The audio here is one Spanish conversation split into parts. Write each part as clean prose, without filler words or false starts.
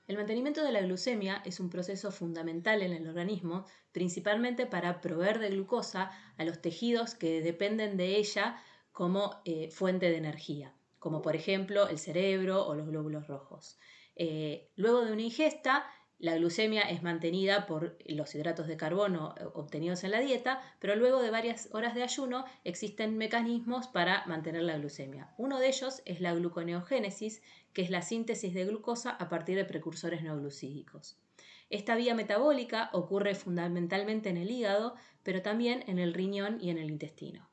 El mantenimiento de la glucemia es un proceso fundamental en el organismo, principalmente para proveer de glucosa a los tejidos que dependen de ella como fuente de energía, como por ejemplo el cerebro o los glóbulos rojos. Luego de una ingesta, la glucemia es mantenida por los hidratos de carbono obtenidos en la dieta, pero luego de varias horas de ayuno existen mecanismos para mantener la glucemia. Uno de ellos es la gluconeogénesis, que es la síntesis de glucosa a partir de precursores neoglucídicos. Esta vía metabólica ocurre fundamentalmente en el hígado, pero también en el riñón y en el intestino.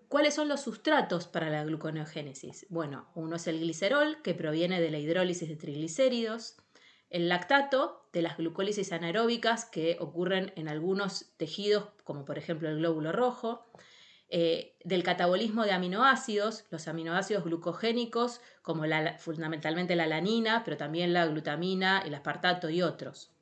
¿Cuáles son los sustratos para la gluconeogénesis? Bueno, uno es el glicerol, que proviene de la hidrólisis de triglicéridos, el lactato, de las glucólisis anaeróbicas que ocurren en algunos tejidos, como por ejemplo el glóbulo rojo, del catabolismo de aminoácidos, los aminoácidos glucogénicos, como fundamentalmente la alanina, pero también la glutamina, el aspartato y otros.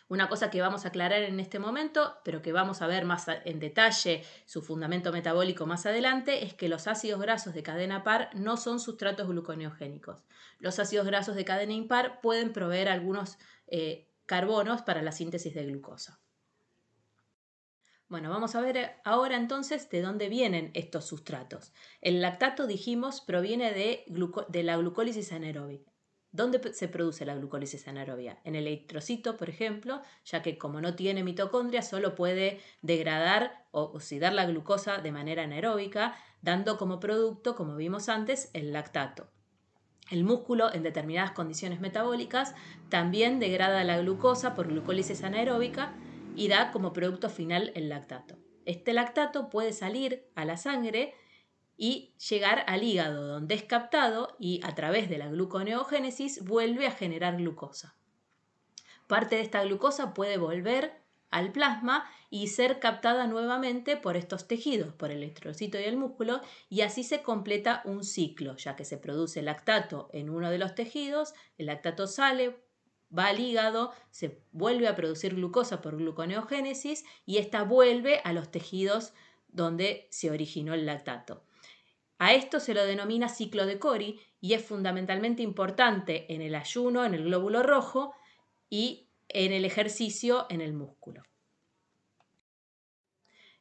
Una cosa que vamos a aclarar en este momento, pero que vamos a ver más en detalle su fundamento metabólico más adelante, es que los ácidos grasos de cadena par no son sustratos gluconeogénicos. Los ácidos grasos de cadena impar pueden proveer algunos carbonos para la síntesis de glucosa. Bueno, vamos a ver ahora entonces de dónde vienen estos sustratos. El lactato, dijimos, proviene de la glucólisis anaeróbica. ¿Dónde se produce la glucólisis anaerobia? En el eritrocito, por ejemplo, ya que como no tiene mitocondria, solo puede degradar o oxidar la glucosa de manera anaeróbica, dando como producto, como vimos antes, el lactato. El músculo, en determinadas condiciones metabólicas, también degrada la glucosa por glucólisis anaeróbica y da como producto final el lactato. Este lactato puede salir a la sangre y llegar al hígado, donde es captado y a través de la gluconeogénesis vuelve a generar glucosa. Parte de esta glucosa puede volver al plasma y ser captada nuevamente por estos tejidos, por el eritrocito y el músculo, y así se completa un ciclo, ya que se produce lactato en uno de los tejidos, el lactato sale, va al hígado, se vuelve a producir glucosa por gluconeogénesis y esta vuelve a los tejidos donde se originó el lactato. A esto se lo denomina ciclo de Cori y es fundamentalmente importante en el ayuno, en el glóbulo rojo y en el ejercicio en el músculo.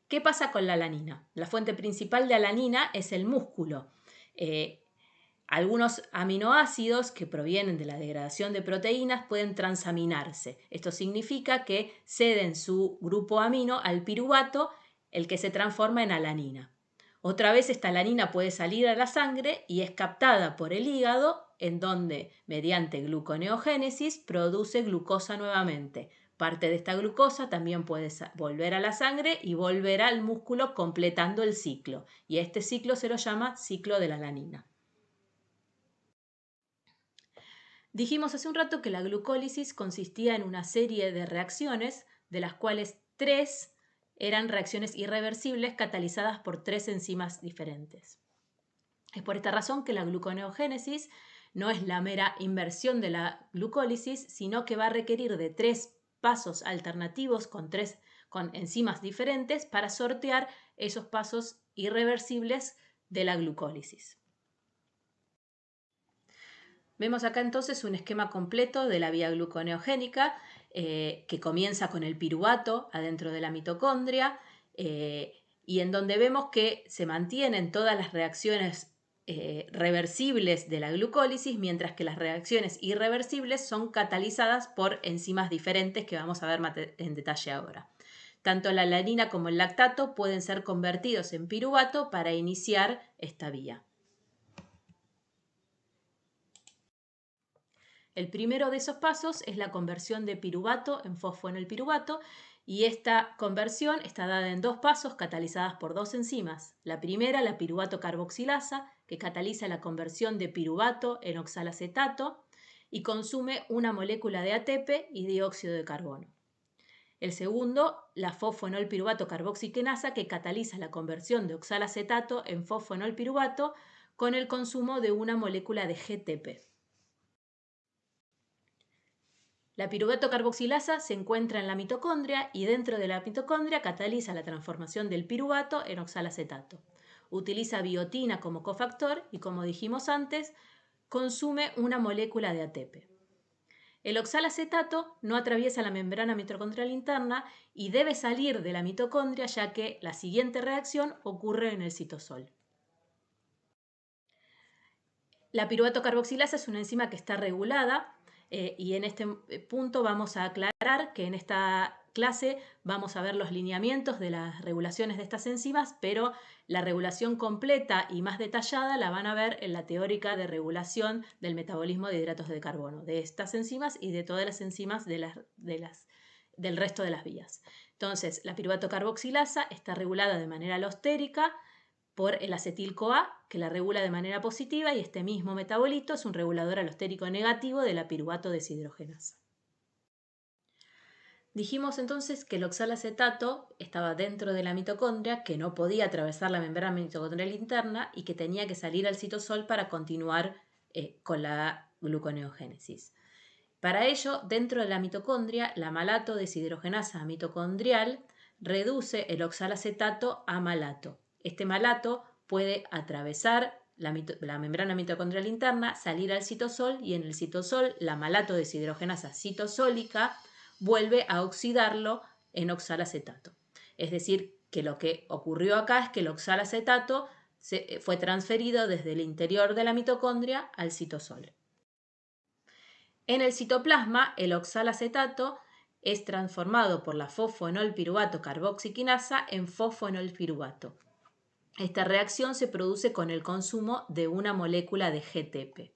¿Qué pasa con la alanina? La fuente principal de alanina es el músculo. Algunos aminoácidos que provienen de la degradación de proteínas pueden transaminarse. Esto significa que ceden su grupo amino al piruvato, el que se transforma en alanina. Otra vez esta alanina puede salir a la sangre y es captada por el hígado, en donde, mediante gluconeogénesis, produce glucosa nuevamente. Parte de esta glucosa también puede volver a la sangre y volver al músculo completando el ciclo. Y este ciclo se lo llama ciclo de la alanina. Dijimos hace un rato que la glucólisis consistía en una serie de reacciones, de las cuales 3 eran reacciones irreversibles catalizadas por 3 enzimas diferentes. Es por esta razón que la gluconeogénesis no es la mera inversión de la glucólisis, sino que va a requerir de 3 pasos alternativos con enzimas diferentes para sortear esos pasos irreversibles de la glucólisis. Vemos acá entonces un esquema completo de la vía gluconeogénica que comienza con el piruvato adentro de la mitocondria y en donde vemos que se mantienen todas las reacciones reversibles de la glucólisis, mientras que las reacciones irreversibles son catalizadas por enzimas diferentes que vamos a ver en detalle ahora. Tanto la alanina como el lactato pueden ser convertidos en piruvato para iniciar esta vía. El primero de esos pasos es la conversión de piruvato en fosfoenolpiruvato y esta conversión está dada en 2 pasos catalizadas por 2 enzimas. La primera, la piruvato carboxilasa, que cataliza la conversión de piruvato en oxalacetato y consume una molécula de ATP y dióxido de carbono. El segundo, la fosfoenolpiruvato carboxigenasa, que cataliza la conversión de oxalacetato en fosfoenolpiruvato con el consumo de una molécula de GTP. La piruvato carboxilasa se encuentra en la mitocondria y dentro de la mitocondria cataliza la transformación del piruvato en oxalacetato. Utiliza biotina como cofactor y, como dijimos antes, consume una molécula de ATP. El oxalacetato no atraviesa la membrana mitocondrial interna y debe salir de la mitocondria, ya que la siguiente reacción ocurre en el citosol. La piruvato carboxilasa es una enzima que está regulada y en este punto vamos a aclarar que en esta clase vamos a ver los lineamientos de las regulaciones de estas enzimas, pero la regulación completa y más detallada la van a ver en la teórica de regulación del metabolismo de hidratos de carbono, de estas enzimas y de todas las enzimas del resto de las vías. Entonces, la piruvato carboxilasa está regulada de manera alostérica por el acetil-CoA, que la regula de manera positiva, y este mismo metabolito es un regulador alostérico negativo de la piruvato deshidrogenasa. Dijimos entonces que el oxalacetato estaba dentro de la mitocondria, que no podía atravesar la membrana mitocondrial interna y que tenía que salir al citosol para continuar con la gluconeogénesis. Para ello, dentro de la mitocondria, la malato deshidrogenasa mitocondrial reduce el oxalacetato a malato. Este malato puede atravesar la membrana mitocondrial interna, salir al citosol y en el citosol la malato deshidrogenasa citosólica vuelve a oxidarlo en oxalacetato. Es decir, que lo que ocurrió acá es que el oxalacetato fue transferido desde el interior de la mitocondria al citosol. En el citoplasma, el oxalacetato es transformado por la fosfoenolpiruvato carboxiquinasa en fosfoenolpiruvato. Esta reacción se produce con el consumo de una molécula de GTP.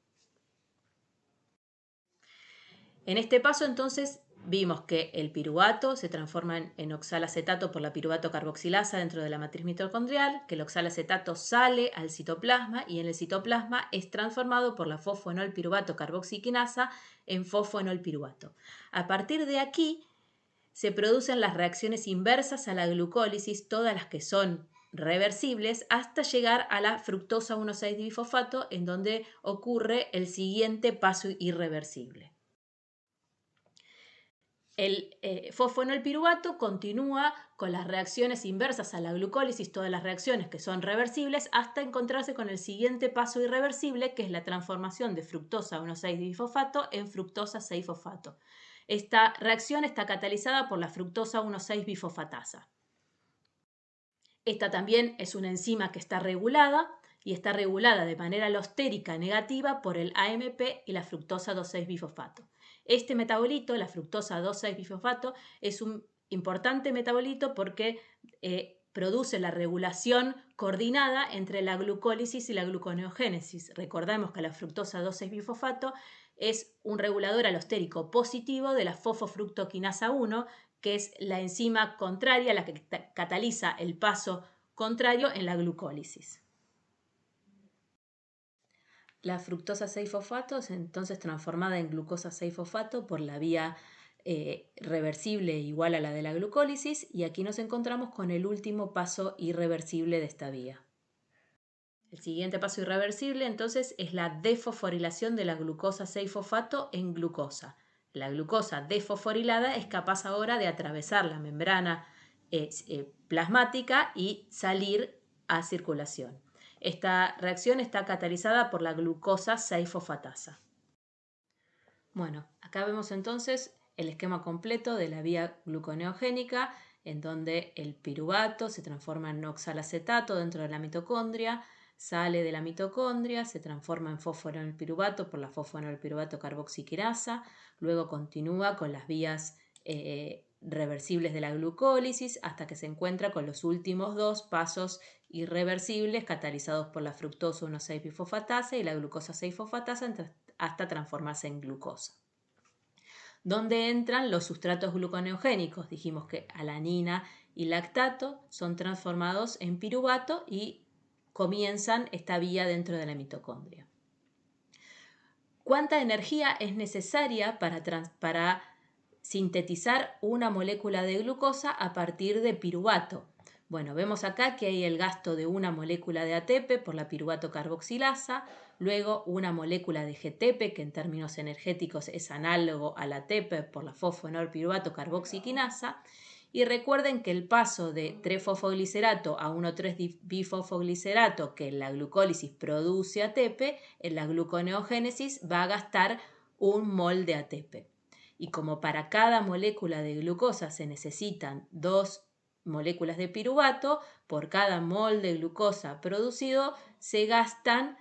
En este paso, entonces, vimos que el piruvato se transforma en oxalacetato por la piruvato carboxilasa dentro de la matriz mitocondrial, que el oxalacetato sale al citoplasma y en el citoplasma es transformado por la fosfoenolpiruvato carboxiquinasa en fosfoenolpiruvato. A partir de aquí se producen las reacciones inversas a la glucólisis, todas las que son reversibles, hasta llegar a la fructosa 1,6-bifosfato, en donde ocurre el siguiente paso irreversible. El fosfoenolpiruvato continúa con las reacciones inversas a la glucólisis, todas las reacciones que son reversibles, hasta encontrarse con el siguiente paso irreversible, que es la transformación de fructosa 1,6-bifosfato en fructosa 6-fosfato. Esta reacción está catalizada por la fructosa 1,6-bifosfatasa. Esta también es una enzima que está regulada y está regulada de manera alostérica negativa por el AMP y la fructosa 2,6-bifosfato. Este metabolito, la fructosa 2,6-bifosfato, es un importante metabolito porque produce la regulación coordinada entre la glucólisis y la gluconeogénesis. Recordemos que la fructosa 2,6-bifosfato es un regulador alostérico positivo de la fosfofructoquinasa 1, que es la enzima contraria, la que cataliza el paso contrario en la glucólisis. La fructosa 6-fosfato es entonces transformada en glucosa 6-fosfato por la vía reversible igual a la de la glucólisis, y aquí nos encontramos con el último paso irreversible de esta vía. El siguiente paso irreversible entonces es la desfosforilación de la glucosa 6-fosfato en glucosa. La glucosa desfosforilada es capaz ahora de atravesar la membrana plasmática y salir a circulación. Esta reacción está catalizada por la glucosa 6-fosfatasa. Bueno, acá vemos entonces el esquema completo de la vía gluconeogénica, en donde el piruvato se transforma en oxalacetato dentro de la mitocondria, sale de la mitocondria, se transforma en fosfoenolpiruvato por la fosfoenolpiruvato carboxiquinasa, luego continúa con las vías reversibles de la glucólisis hasta que se encuentra con los últimos dos pasos irreversibles catalizados por la fructosa 1,6-bifosfatasa y la glucosa 6-fosfatasa hasta transformarse en glucosa. ¿Dónde entran los sustratos gluconeogénicos? Dijimos que alanina y lactato son transformados en piruvato y comienzan esta vía dentro de la mitocondria. ¿Cuánta energía es necesaria para sintetizar una molécula de glucosa a partir de piruvato? Bueno, vemos acá que hay el gasto de una molécula de ATP por la piruvato carboxilasa, luego una molécula de GTP, que en términos energéticos es análogo al ATP por la fosfoenolpiruvato carboxiquinasa, y recuerden que el paso de 3-fosfoglicerato a 1,3-bifosfoglicerato, que en la glucólisis produce ATP, en la gluconeogénesis va a gastar 1 mol de ATP. Y como para cada molécula de glucosa se necesitan 2 moléculas de piruvato, por cada mol de glucosa producido se gastan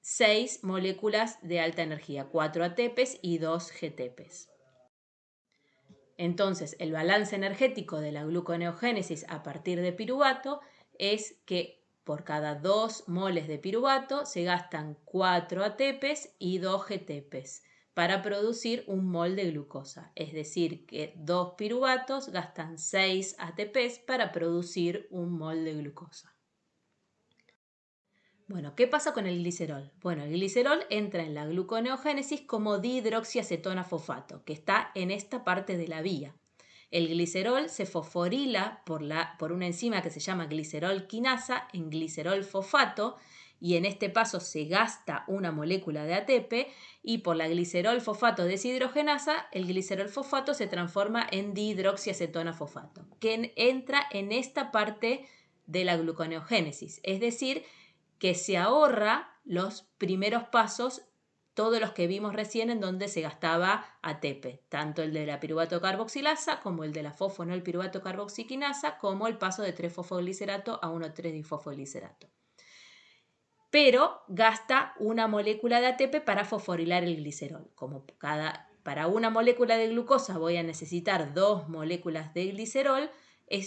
6 moléculas de alta energía, 4 ATPs y 2 GTPs. Entonces, el balance energético de la gluconeogénesis a partir de piruvato es que por cada 2 moles de piruvato se gastan 4 ATPs y 2 GTPs para producir un mol de glucosa. Es decir, que 2 piruvatos gastan 6 ATPs para producir un mol de glucosa. Bueno, ¿qué pasa con el glicerol? Bueno, el glicerol entra en la gluconeogénesis como dihidroxiacetona fosfato, que está en esta parte de la vía. El glicerol se fosforila por una enzima que se llama glicerol quinasa en glicerol fosfato y en este paso se gasta una molécula de ATP y por la glicerol fosfato deshidrogenasa el glicerol fosfato se transforma en dihidroxiacetona fosfato, que entra en esta parte de la gluconeogénesis, es decir, que se ahorra los primeros pasos, todos los que vimos recién en donde se gastaba ATP, tanto el de la piruvato carboxilasa como el de la fosfonol piruvato carboxiquinasa, como el paso de 3-fosfoglicerato a 1,3-difosfoglicerato. Pero gasta una molécula de ATP para fosforilar el glicerol. Como para una molécula de glucosa voy a necesitar 2 moléculas de glicerol,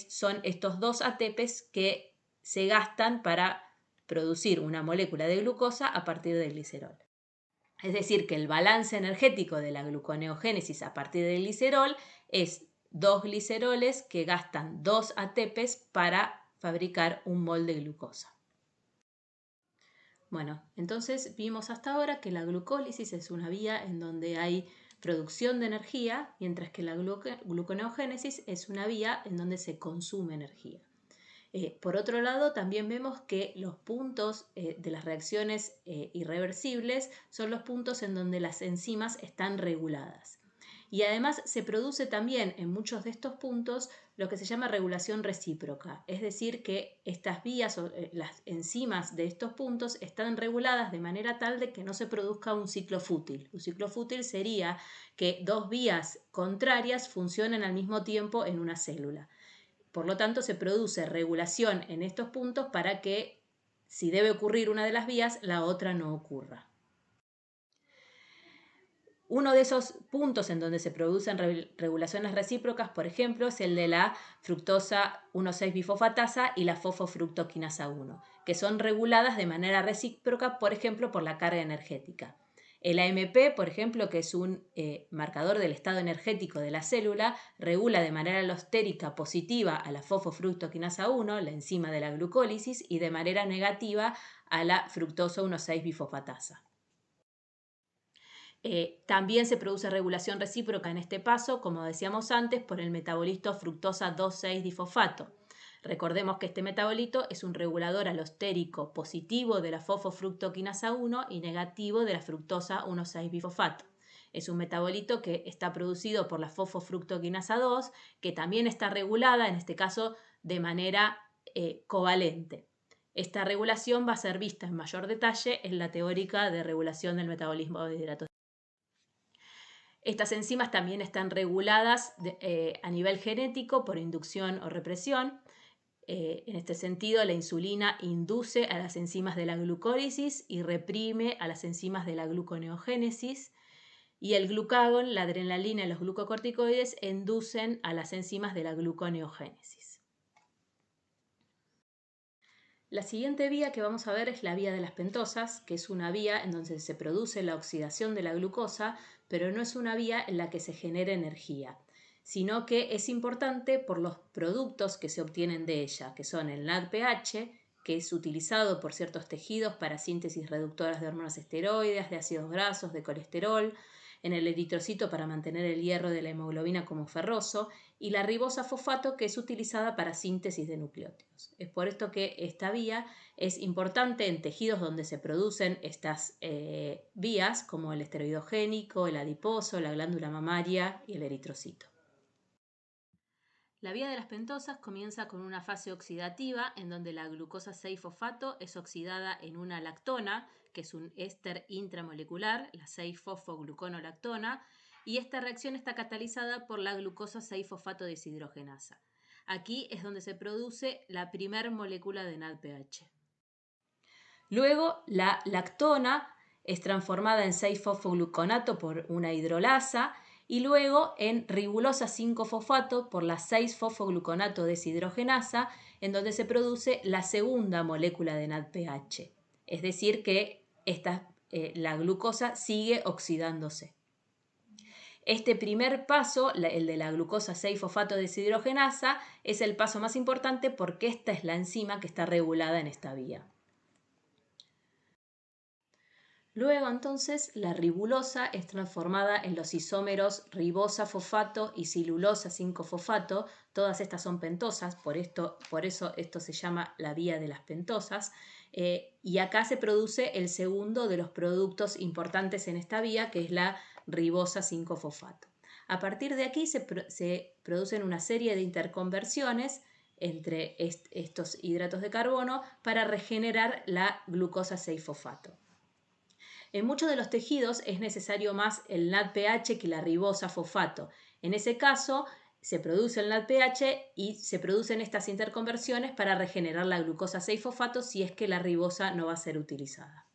son estos 2 ATPs que se gastan para producir una molécula de glucosa a partir del glicerol. Es decir, que el balance energético de la gluconeogénesis a partir del glicerol es 2 gliceroles que gastan 2 ATPs para fabricar un mol de glucosa. Bueno, entonces vimos hasta ahora que la glucólisis es una vía en donde hay producción de energía, mientras que la gluconeogénesis es una vía en donde se consume energía. Por otro lado, también vemos que los puntos de las reacciones irreversibles son los puntos en donde las enzimas están reguladas. Y además se produce también en muchos de estos puntos lo que se llama regulación recíproca, es decir, que estas vías o las enzimas de estos puntos están reguladas de manera tal de que no se produzca un ciclo fútil. Un ciclo fútil sería que 2 vías contrarias funcionen al mismo tiempo en una célula. Por lo tanto, se produce regulación en estos puntos para que, si debe ocurrir una de las vías, la otra no ocurra. Uno de esos puntos en donde se producen regulaciones recíprocas, por ejemplo, es el de la fructosa 1,6-bifosfatasa y la fosfofructoquinasa 1, que son reguladas de manera recíproca, por ejemplo, por la carga energética. El AMP, por ejemplo, que es un marcador del estado energético de la célula, regula de manera alostérica positiva a la fosfofructoquinasa 1, la enzima de la glucólisis, y de manera negativa a la fructosa 1,6-bifosfatasa. También se produce regulación recíproca en este paso, como decíamos antes, por el metabolito fructosa 2,6-difosfato. Recordemos que este metabolito es un regulador alostérico positivo de la fosfofructoquinasa 1 y negativo de la fructosa 1,6-bifosfato. Es un metabolito que está producido por la fosfofructoquinasa 2, que también está regulada, en este caso, de manera covalente. Esta regulación va a ser vista en mayor detalle en la teórica de regulación del metabolismo de hidratos. Estas enzimas también están reguladas a nivel genético por inducción o represión. En este sentido, la insulina induce a las enzimas de la glucólisis y reprime a las enzimas de la gluconeogénesis. Y el glucagón, la adrenalina y los glucocorticoides inducen a las enzimas de la gluconeogénesis. La siguiente vía que vamos a ver es la vía de las pentosas, que es una vía en donde se produce la oxidación de la glucosa, pero no es una vía en la que se genera energía, sino que es importante por los productos que se obtienen de ella, que son el NADPH, que es utilizado por ciertos tejidos para síntesis reductoras de hormonas esteroides, de ácidos grasos, de colesterol, en el eritrocito para mantener el hierro de la hemoglobina como ferroso, y la ribosa fosfato, que es utilizada para síntesis de nucleótidos. Es por esto que esta vía es importante en tejidos donde se producen estas vías, como el esteroidogénico, el adiposo, la glándula mamaria y el eritrocito. La vía de las pentosas comienza con una fase oxidativa en donde la glucosa 6-fosfato es oxidada en una lactona, que es un éster intramolecular, la 6-fosfogluconolactona, y esta reacción está catalizada por la glucosa 6-fosfato deshidrogenasa. Aquí es donde se produce la primer molécula de NADPH. Luego, la lactona es transformada en 6-fosfogluconato por una hidrolasa y luego en ribulosa 5-fosfato por la 6-fosfogluconato deshidrogenasa, en donde se produce la segunda molécula de NADPH. Es decir, que la glucosa sigue oxidándose. Este primer paso, el de la glucosa 6-fosfato deshidrogenasa, es el paso más importante porque esta es la enzima que está regulada en esta vía. Luego entonces la ribulosa es transformada en los isómeros ribosa-fosfato y cilulosa 5-fosfato. Todas estas son pentosas, por eso esto se llama la vía de las pentosas. Y acá se produce el segundo de los productos importantes en esta vía, que es la ribosa 5-fosfato. A partir de aquí se producen una serie de interconversiones entre estos hidratos de carbono para regenerar la glucosa 6-fosfato. En muchos de los tejidos es necesario más el NADPH que la ribosa fosfato. En ese caso, se produce el NADPH y se producen estas interconversiones para regenerar la glucosa 6-fosfato si es que la ribosa no va a ser utilizada.